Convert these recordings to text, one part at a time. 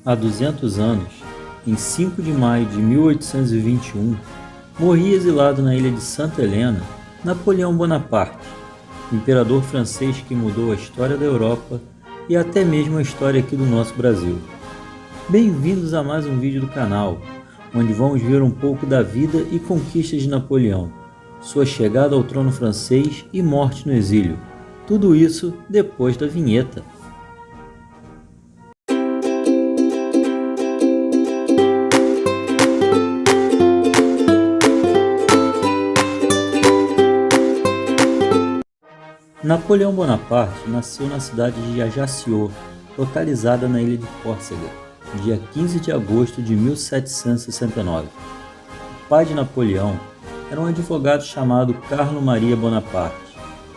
Há 200 anos, em 5 de maio de 1821, morria exilado na ilha de Santa Helena Napoleão Bonaparte, imperador francês que mudou a história da Europa e até mesmo a história aqui do nosso Brasil. Bem-vindos a mais um vídeo do canal, onde vamos ver um pouco da vida e conquistas de Napoleão, sua chegada ao trono francês e morte no exílio. Tudo isso depois da vinheta. Napoleão Bonaparte nasceu na cidade de Ajaccio, localizada na ilha de Córcega, dia 15 de agosto de 1769. O pai de Napoleão era um advogado chamado Carlo Maria Bonaparte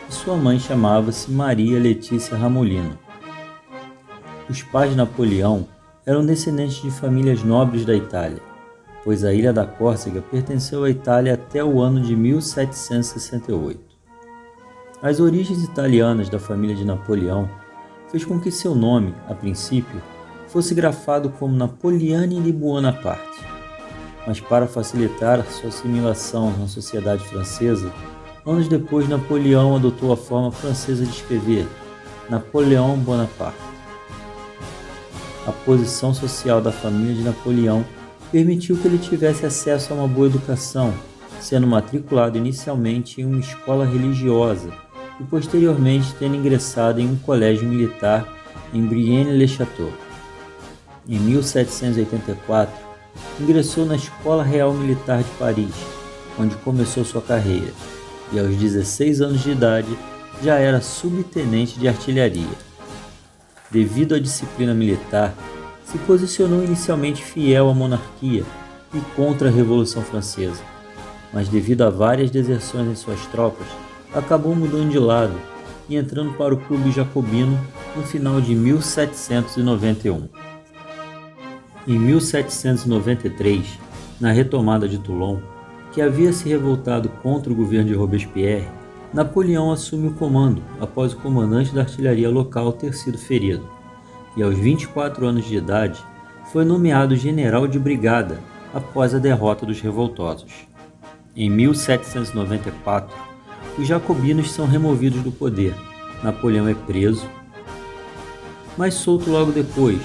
e sua mãe chamava-se Maria Letícia Ramolino. Os pais de Napoleão eram descendentes de famílias nobres da Itália, pois a ilha da Córcega pertenceu à Itália até o ano de 1768. As origens italianas da família de Napoleão fez com que seu nome, a princípio, fosse grafado como Napoleone di Buonaparte. Mas para facilitar sua assimilação na sociedade francesa, anos depois Napoleão adotou a forma francesa de escrever, Napoléon Bonaparte. A posição social da família de Napoleão permitiu que ele tivesse acesso a uma boa educação, sendo matriculado inicialmente em uma escola religiosa e posteriormente tendo ingressado em um colégio militar em Brienne-le-Château. Em 1784, ingressou na Escola Real Militar de Paris, onde começou sua carreira, e aos 16 anos de idade já era subtenente de artilharia. Devido à disciplina militar, se posicionou inicialmente fiel à monarquia e contra a Revolução Francesa, mas devido a várias deserções em suas tropas, acabou mudando de lado e entrando para o clube jacobino no final de 1791. Em 1793, na retomada de Toulon, que havia se revoltado contra o governo de Robespierre, Napoleão assume o comando após o comandante da artilharia local ter sido ferido, e aos 24 anos de idade foi nomeado general de brigada após a derrota dos revoltosos. Em 1794, os jacobinos são removidos do poder, Napoleão é preso, mas solto logo depois,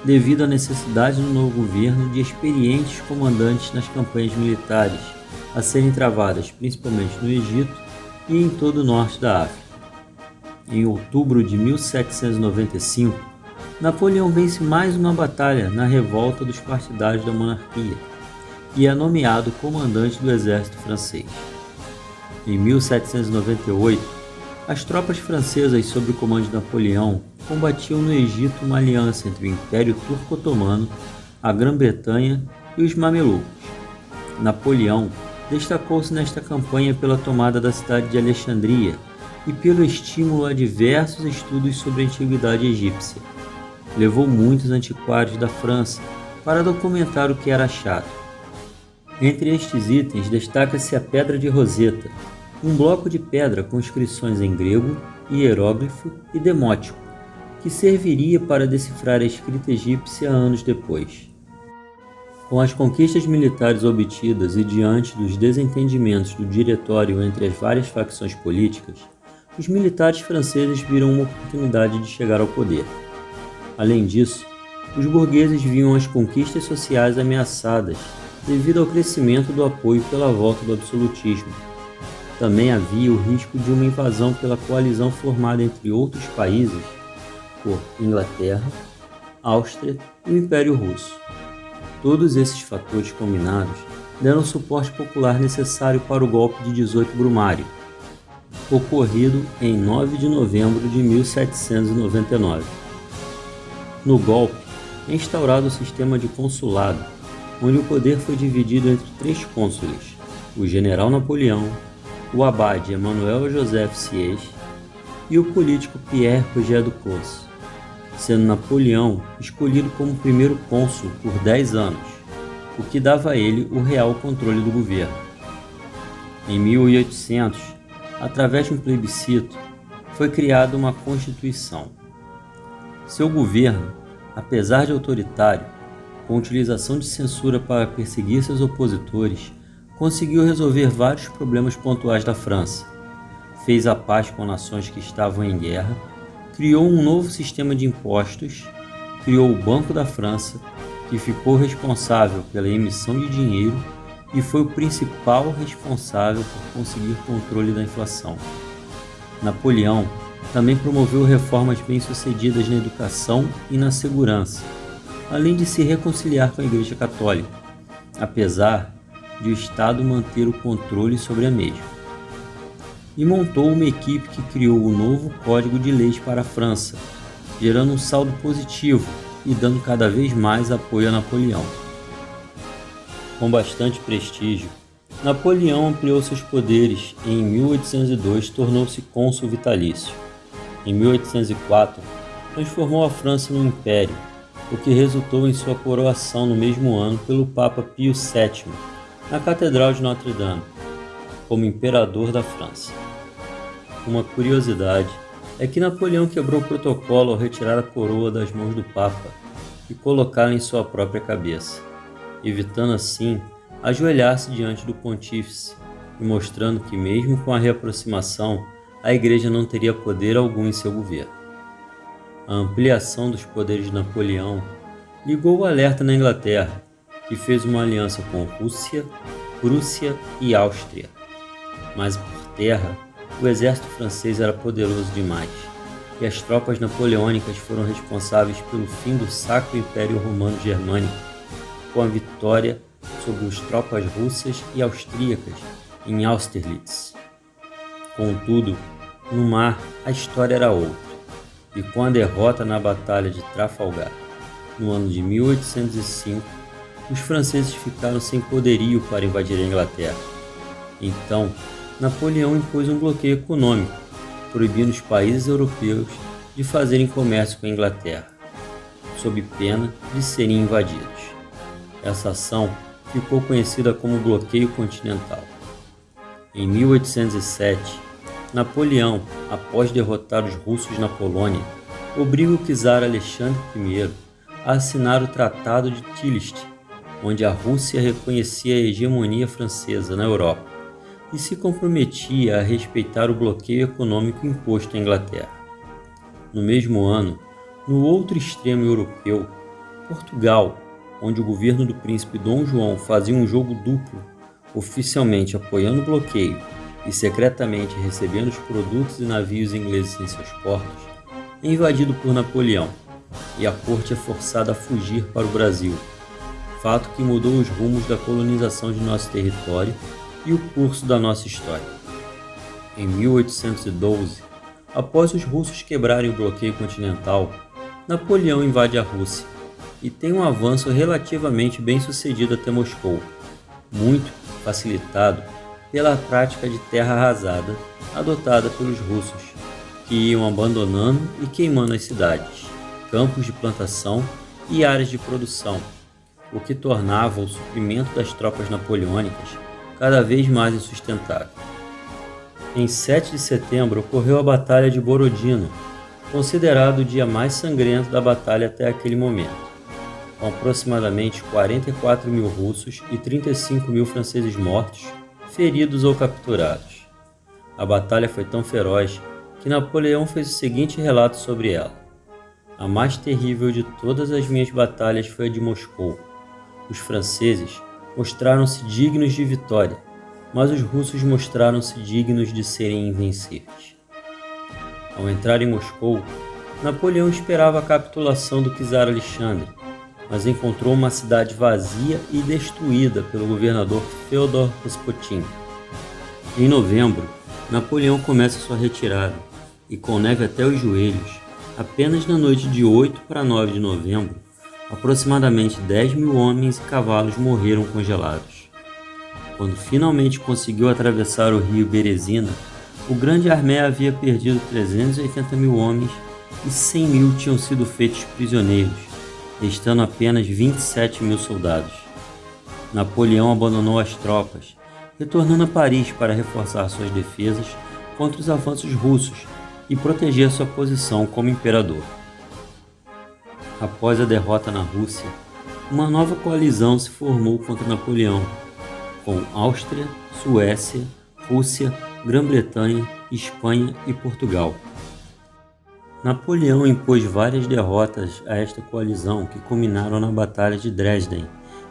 devido à necessidade no novo governo de experientes comandantes nas campanhas militares, a serem travadas principalmente no Egito e em todo o norte da África. Em outubro de 1795, Napoleão vence mais uma batalha na revolta dos partidários da monarquia e é nomeado comandante do exército francês. Em 1798, as tropas francesas sob o comando de Napoleão combatiam no Egito uma aliança entre o Império Turco-Otomano, a Grã-Bretanha e os Mamelucos. Napoleão destacou-se nesta campanha pela tomada da cidade de Alexandria e pelo estímulo a diversos estudos sobre a antiguidade egípcia. Levou muitos antiquários da França para documentar o que era achado. Entre estes itens destaca-se a Pedra de Roseta, um bloco de pedra com inscrições em grego, hieróglifo e demótico, que serviria para decifrar a escrita egípcia anos depois. Com as conquistas militares obtidas e diante dos desentendimentos do diretório entre as várias facções políticas, os militares franceses viram uma oportunidade de chegar ao poder. Além disso, os burgueses viam as conquistas sociais ameaçadas devido ao crescimento do apoio pela volta do absolutismo. Também havia o risco de uma invasão pela coalizão formada entre outros países por Inglaterra, Áustria e o Império Russo. Todos esses fatores combinados deram o suporte popular necessário para o golpe de 18 Brumário, ocorrido em 9 de novembro de 1799. No golpe, é instaurado o sistema de consulado, onde o poder foi dividido entre 3 cônsules, o general Napoleão, o abade Emmanuel Joseph Sieyès e o político Pierre Roger Duclos, sendo Napoleão escolhido como primeiro cônsul por 10 anos, o que dava a ele o real controle do governo. Em 1800, através de um plebiscito, foi criada uma Constituição. Seu governo Apesar de autoritário, com utilização de censura para perseguir seus opositores, conseguiu resolver vários problemas pontuais da França. Fez a paz com nações que estavam em guerra, criou um novo sistema de impostos, criou o Banco da França, que ficou responsável pela emissão de dinheiro e foi o principal responsável por conseguir controle da inflação. Napoleão também promoveu reformas bem-sucedidas na educação e na segurança, além de se reconciliar com a Igreja Católica, apesar de o Estado manter o controle sobre a mesma. E montou uma equipe que criou o novo Código de Leis para a França, gerando um saldo positivo e dando cada vez mais apoio a Napoleão. Com bastante prestígio, Napoleão ampliou seus poderes e em 1802 tornou-se cônsul vitalício. Em 1804, transformou a França num império, o que resultou em sua coroação no mesmo ano pelo Papa Pio VII, na Catedral de Notre-Dame, como imperador da França. Uma curiosidade é que Napoleão quebrou o protocolo ao retirar a coroa das mãos do Papa e colocá-la em sua própria cabeça, evitando assim ajoelhar-se diante do pontífice e mostrando que mesmo com a reaproximação, a Igreja não teria poder algum em seu governo. A ampliação dos poderes de Napoleão ligou o alerta na Inglaterra, que fez uma aliança com Rússia, Prússia e Áustria. Mas por terra, o exército francês era poderoso demais, e as tropas napoleônicas foram responsáveis pelo fim do Sacro Império Romano Germânico, com a vitória sobre as tropas russas e austríacas em Austerlitz. Contudo, no mar a história era outra, e com a derrota na Batalha de Trafalgar, no ano de 1805, os franceses ficaram sem poderio para invadir a Inglaterra. Então, Napoleão impôs um bloqueio econômico, proibindo os países europeus de fazerem comércio com a Inglaterra, sob pena de serem invadidos. Essa ação ficou conhecida como Bloqueio Continental. Em 1807, Napoleão, após derrotar os russos na Polônia, obriga o czar Alexandre I a assinar o Tratado de Tilsit, onde a Rússia reconhecia a hegemonia francesa na Europa e se comprometia a respeitar o bloqueio econômico imposto à Inglaterra. No mesmo ano, no outro extremo europeu, Portugal, onde o governo do príncipe Dom João fazia um jogo duplo, oficialmente apoiando o bloqueio e secretamente recebendo os produtos e navios ingleses em seus portos, é invadido por Napoleão e a corte é forçada a fugir para o Brasil, fato que mudou os rumos da colonização de nosso território e o curso da nossa história. Em 1812, após os russos quebrarem o bloqueio continental, Napoleão invade a Rússia e tem um avanço relativamente bem sucedido até Moscou, muito facilitado pela prática de terra arrasada adotada pelos russos, que iam abandonando e queimando as cidades, campos de plantação e áreas de produção, o que tornava o suprimento das tropas napoleônicas cada vez mais insustentável. Em 7 de setembro ocorreu a Batalha de Borodino, considerado o dia mais sangrento da batalha até aquele momento, com aproximadamente 44 mil russos e 35 mil franceses mortos, feridos ou capturados. A batalha foi tão feroz que Napoleão fez o seguinte relato sobre ela: a mais terrível de todas as minhas batalhas foi a de Moscou. Os franceses mostraram-se dignos de vitória, mas os russos mostraram-se dignos de serem invencíveis. Ao entrar em Moscou, Napoleão esperava a capitulação do czar Alexandre, mas encontrou uma cidade vazia e destruída pelo governador Feodor Rasputin. Em novembro, Napoleão começa sua retirada e, com neve até os joelhos, apenas na noite de 8 para 9 de novembro, aproximadamente 10 mil homens e cavalos morreram congelados. Quando finalmente conseguiu atravessar o rio Berezina, o grande armé havia perdido 380 mil homens e 100 mil tinham sido feitos prisioneiros, restando apenas 27 mil soldados. Napoleão abandonou as tropas, retornando a Paris para reforçar suas defesas contra os avanços russos e proteger sua posição como imperador. Após a derrota na Rússia, uma nova coalizão se formou contra Napoleão, com Áustria, Suécia, Rússia, Grã-Bretanha, Espanha e Portugal. Napoleão impôs várias derrotas a esta coalizão que culminaram na Batalha de Dresden,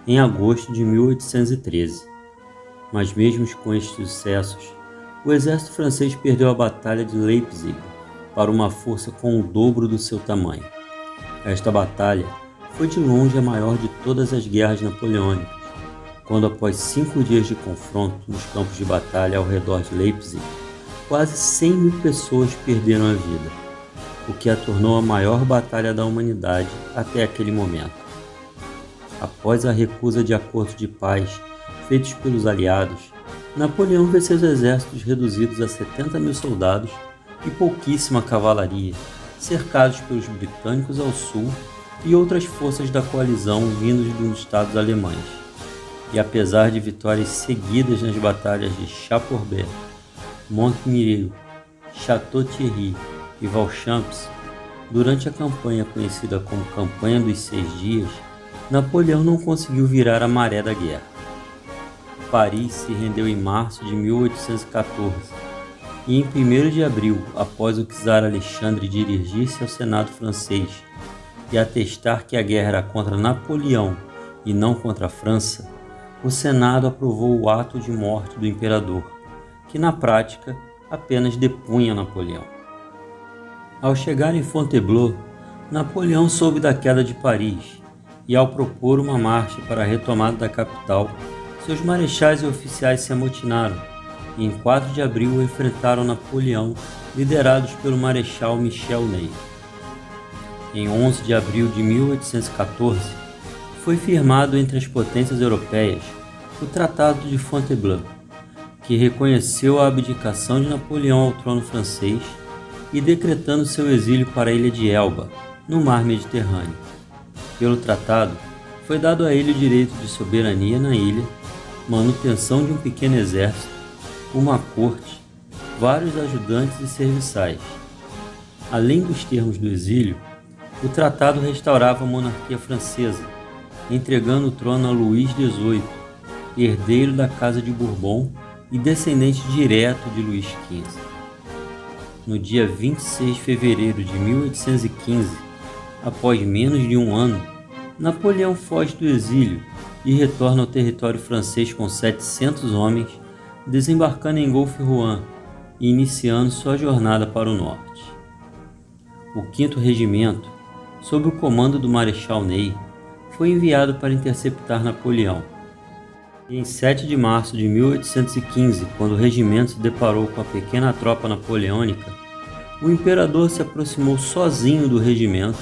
em agosto de 1813. Mas mesmo com estes sucessos, o exército francês perdeu a Batalha de Leipzig para uma força com o dobro do seu tamanho. Esta batalha foi de longe a maior de todas as guerras napoleônicas, quando após 5 dias de confronto nos campos de batalha ao redor de Leipzig, quase 100.000 pessoas perderam a vida, o que a tornou a maior batalha da humanidade até aquele momento. Após a recusa de acordos de paz feitos pelos aliados, Napoleão vê seus exércitos reduzidos a 70.000 soldados e pouquíssima cavalaria, cercados pelos britânicos ao sul e outras forças da coalizão vindos dos estados alemães. E apesar de vitórias seguidas nas batalhas de Chateaubriand, Montmirail, Château-Thierry e Valchamps, durante a campanha conhecida como Campanha dos 6 Dias, Napoleão não conseguiu virar a maré da guerra. Paris se rendeu em março de 1814 e em 1º de abril, após o czar Alexandre dirigir-se ao Senado francês e atestar que a guerra era contra Napoleão e não contra a França, o Senado aprovou o ato de morte do imperador, que na prática apenas depunha Napoleão. Ao chegar em Fontainebleau, Napoleão soube da queda de Paris e, ao propor uma marcha para a retomada da capital, seus marechais e oficiais se amotinaram e em 4 de abril enfrentaram Napoleão, liderados pelo Marechal Michel Ney. Em 11 de abril de 1814, foi firmado entre as potências europeias o Tratado de Fontainebleau, que reconheceu a abdicação de Napoleão ao trono francês e decretando seu exílio para a ilha de Elba, no mar Mediterrâneo. Pelo tratado, foi dado a ele o direito de soberania na ilha, manutenção de um pequeno exército, uma corte, vários ajudantes e serviçais. Além dos termos do exílio, o tratado restaurava a monarquia francesa, entregando o trono a Luís XVIII, herdeiro da Casa de Bourbon e descendente direto de Luís XV. No dia 26 de fevereiro de 1815, após menos de um ano, Napoleão foge do exílio e retorna ao território francês com 700 homens, desembarcando em Golfe-Juan e iniciando sua jornada para o norte. O 5º Regimento, sob o comando do Marechal Ney, foi enviado para interceptar Napoleão. E em 7 de março de 1815, quando o regimento se deparou com a pequena tropa napoleônica, o imperador se aproximou sozinho do regimento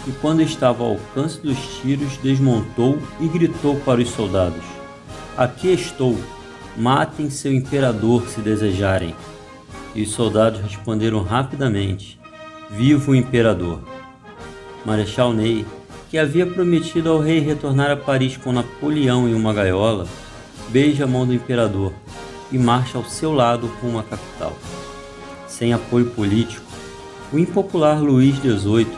e, quando estava ao alcance dos tiros, desmontou e gritou para os soldados: "Aqui estou! Matem seu imperador se desejarem." E os soldados responderam rapidamente: "Viva o imperador!" Marechal Ney, que havia prometido ao rei retornar a Paris com Napoleão em uma gaiola, beija a mão do imperador e marcha ao seu lado rumo à capital. Sem apoio político, o impopular Luís XVIII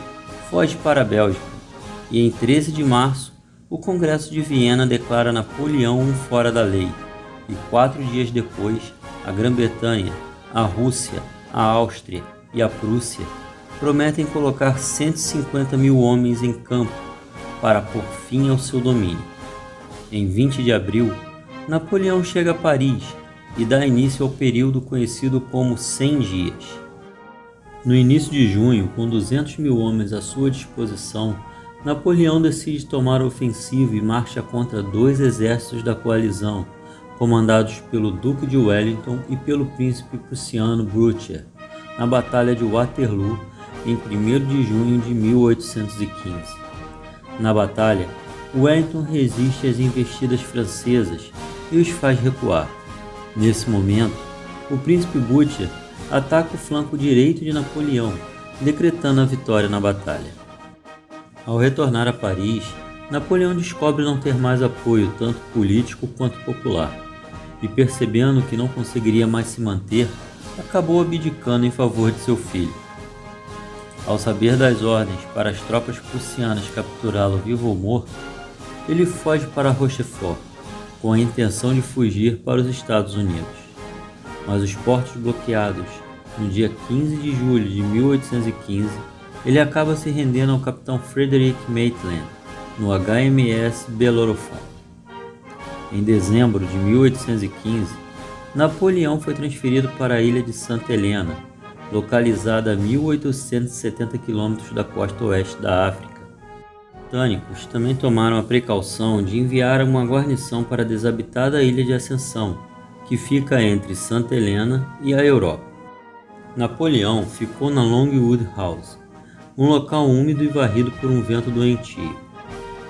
foge para a Bélgica e em 13 de março o Congresso de Viena declara Napoleão um fora da lei e 4 dias depois a Grã-Bretanha, a Rússia, a Áustria e a Prússia prometem colocar 150.000 homens em campo para pôr fim ao seu domínio. Em 20 de abril, Napoleão chega a Paris e dá início ao período conhecido como 100 dias. No início de junho, com 200.000 homens à sua disposição, Napoleão decide tomar a ofensiva e marcha contra 2 exércitos da coalizão, comandados pelo Duque de Wellington e pelo príncipe prussiano Blücher, na Batalha de Waterloo, em 1º de junho de 1815. Na batalha, Wellington resiste às investidas francesas e os faz recuar. Nesse momento, o príncipe Blücher ataca o flanco direito de Napoleão, decretando a vitória na batalha. Ao retornar a Paris, Napoleão descobre não ter mais apoio tanto político quanto popular, e percebendo que não conseguiria mais se manter, acabou abdicando em favor de seu filho. Ao saber das ordens para as tropas prussianas capturá-lo vivo ou morto, ele foge para Rochefort, com a intenção de fugir para os Estados Unidos. Mas os portos bloqueados, no dia 15 de julho de 1815, ele acaba se rendendo ao capitão Frederick Maitland, no HMS Bellerophon. Em dezembro de 1815, Napoleão foi transferido para a ilha de Santa Helena, localizada a 1.870 km da costa oeste da África. Os britânicos também tomaram a precaução de enviar uma guarnição para a desabitada ilha de Ascensão, que fica entre Santa Helena e a Europa. Napoleão ficou na Longwood House, um local úmido e varrido por um vento doentio.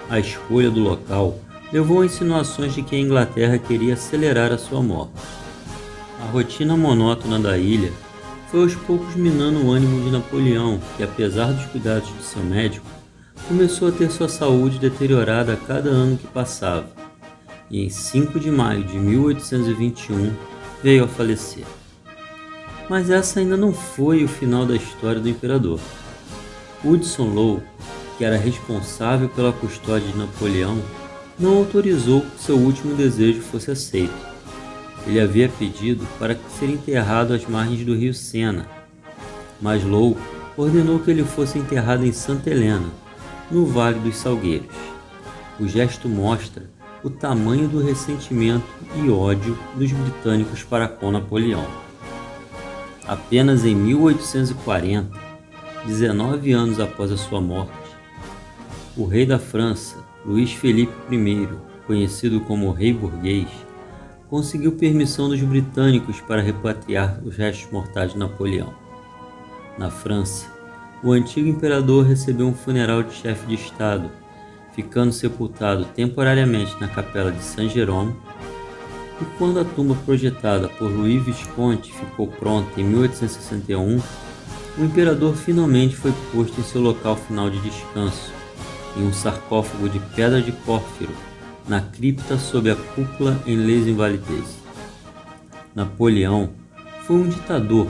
A escolha do local levou a insinuações de que a Inglaterra queria acelerar a sua morte. A rotina monótona da ilha foi aos poucos minando o ânimo de Napoleão, que, apesar dos cuidados de seu médico, começou a ter sua saúde deteriorada a cada ano que passava, e em 5 de maio de 1821 veio a falecer. Mas essa ainda não foi o final da história do imperador. Hudson Lowe, que era responsável pela custódia de Napoleão, não autorizou que seu último desejo fosse aceito. Ele havia pedido para ser enterrado às margens do rio Sena, mas Lowe ordenou que ele fosse enterrado em Santa Helena, no Vale dos Salgueiros. O gesto mostra o tamanho do ressentimento e ódio dos britânicos para com Napoleão. Apenas em 1840, 19 anos após a sua morte, o rei da França, Luís Felipe I, conhecido como Rei Burguês, conseguiu permissão dos britânicos para repatriar os restos mortais de Napoleão. Na França, o antigo imperador recebeu um funeral de chefe de Estado, ficando sepultado temporariamente na capela de Saint-Jérôme, e quando a tumba projetada por Louis Visconti ficou pronta em 1861, o imperador finalmente foi posto em seu local final de descanso, em um sarcófago de pedra de pórfiro, na cripta sob a cúpula em Les Invalides. Napoleão foi um ditador,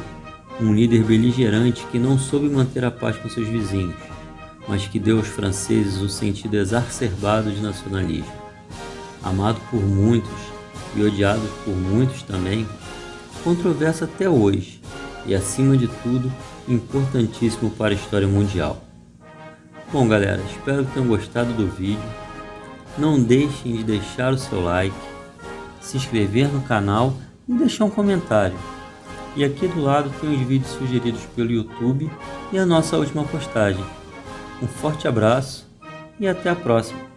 um líder beligerante que não soube manter a paz com seus vizinhos, mas que deu aos franceses um sentido exacerbado de nacionalismo. Amado por muitos e odiado por muitos também, controverso até hoje e, acima de tudo, importantíssimo para a história mundial. Bom, galera, espero que tenham gostado do vídeo. Não deixem de deixar o seu like, se inscrever no canal e deixar um comentário. E aqui do lado tem os vídeos sugeridos pelo YouTube e a nossa última postagem. Um forte abraço e até a próxima!